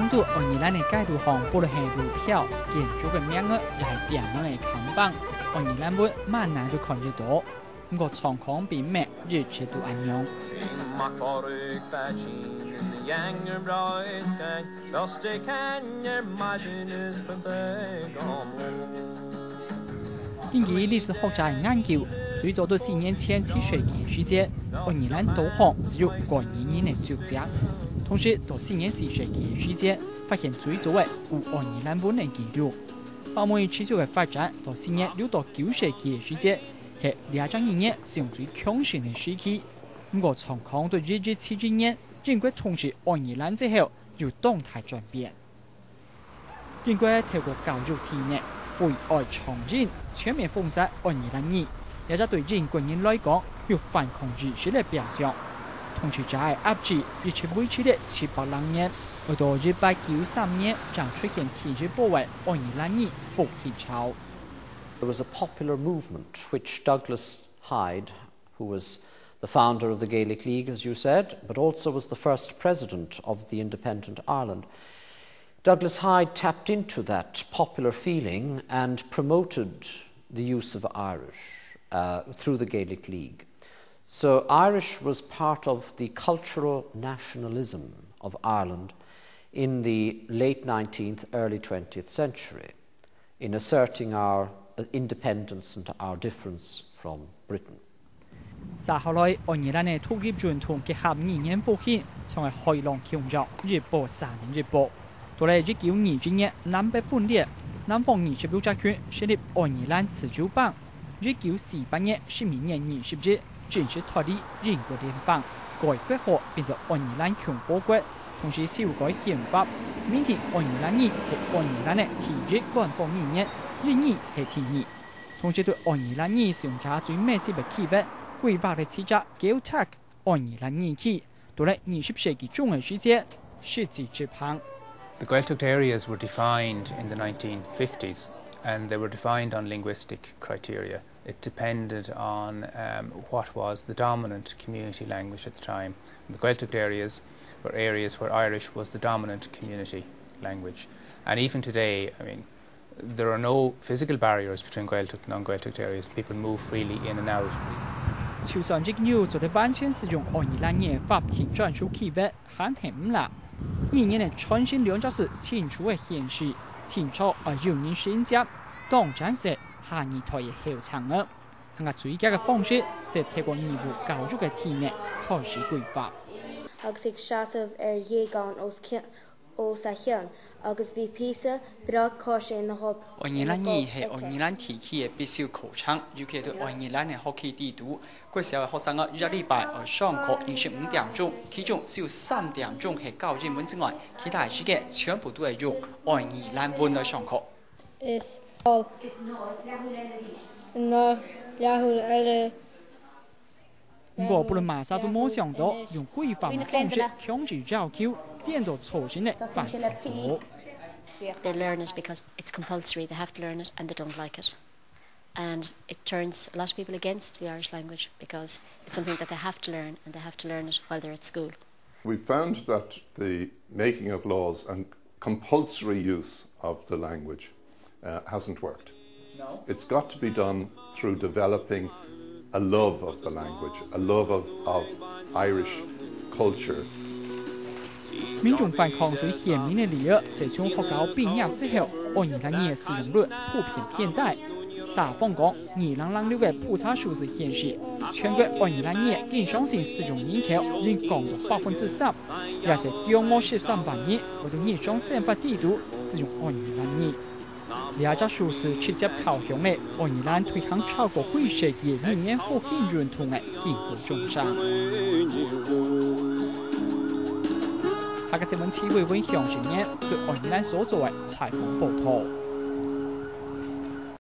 针对爱尔兰的街道上布了些路票、建筑的名额，也係店门的看板，爱尔兰文蛮难就看得到。不过状况并未日切都安样。根據歷史學者研究，最早到4年前7世紀時節，愛爾蘭島上只有5人的住宅。同時，到4年4世紀時節，發現最早的有愛爾蘭文的記錄。後面持續的發展，到4年6到9世紀時節，係200年使用最強盛的時期。不過，狀況到1770年，英國統治愛爾蘭之後，有動態轉變。英國透過教育體系，為愛重建全面封殺愛爾蘭語，也就對英國人來講有反抗意識的表現。統治者的壓制一直維持了700年，而到1893年，將出現停止保衛愛爾蘭語復興潮。There was a popular movement which Douglas Hyde, who was the founder of the Gaelic League, as you said, but also was the first president of the independent Ireland. Douglas Hyde tapped into that popular feeling and promoted the use of Irish through the Gaelic League. So Irish was part of the cultural nationalism of Ireland in the late 19th, early 20th century, in asserting our independence and our difference from Britain. 後來，愛爾蘭嘅土業傳統結合語言復興，從而開朗強壯，日報3年日報。到嚟1920年，南北分裂，南方26家區設立愛爾蘭自主邦。1948年12月20日，正式脫離英國聯邦，改國號變成愛爾蘭共和國，同時修改憲法，明定愛爾蘭語係愛爾蘭嘅第一官方語言，英語係第二。同時對愛爾蘭語使用者最密切嘅區別，規劃嘅詞則Gaeltacht愛爾蘭語區，到嚟20世紀中嘅時節，世紀之邦。The Gaeltacht areas were defined in the 1950s, and they were defined on linguistic criteria. It depended on what was the dominant community language at the time. And the Gaeltacht areas were areas where Irish was the dominant community language. And even today, I mean, there are no physical barriers between Gaeltacht and non-Gaeltacht areas. People move freely in and out. 就算這個要做得完全使用愛爾蘭語法庭專屬區別，還係唔難。語言的傳承兩者是清楚的顯示，清楚而有人選擇，當然是下二代嘅後場啊。佢個最佳嘅方式是透過義務教育嘅體系開始規劃。agus ag seasamh dhéagán ó sa cheann, agus bhí píosa beag cóise na hop. 愛爾蘭語係愛爾蘭地區嘅必修課程，尤其對愛爾蘭嘅學期地圖。嗰時候學生啊，一禮拜而上課25點鐘，其中只有3點鐘係教英文之外，其他時間全部都係用愛爾蘭文嚟上課。我不論馬上都冇想到用規範嘅方式強制要求，變到粗心嘅反叛徒。They learn it because it's compulsory, they have to learn it and they don't like it. And it turns a lot of people against the Irish language because it's something that they have to learn and they have to learn it while they're at school. We found that the making of laws and compulsory use of the language hasn't worked. No. It's got to be done through developing a love of the language, a love of Irish culture. 民眾反抗最顯明的理由是從學校畢業之後，愛爾蘭語使用率普遍偏低。大方講，2006嘅普查數字顯示，全國愛爾蘭語經常性使用人口仍降到3%，也是2萬13萬人為咗日常生活地圖使用愛爾蘭語。兩者數字直接投向嘅愛爾蘭推行超過5世紀語言復興傳統嘅建構中上。下個新聞詞彙分享前面對愛爾蘭所做嘅採訪報道。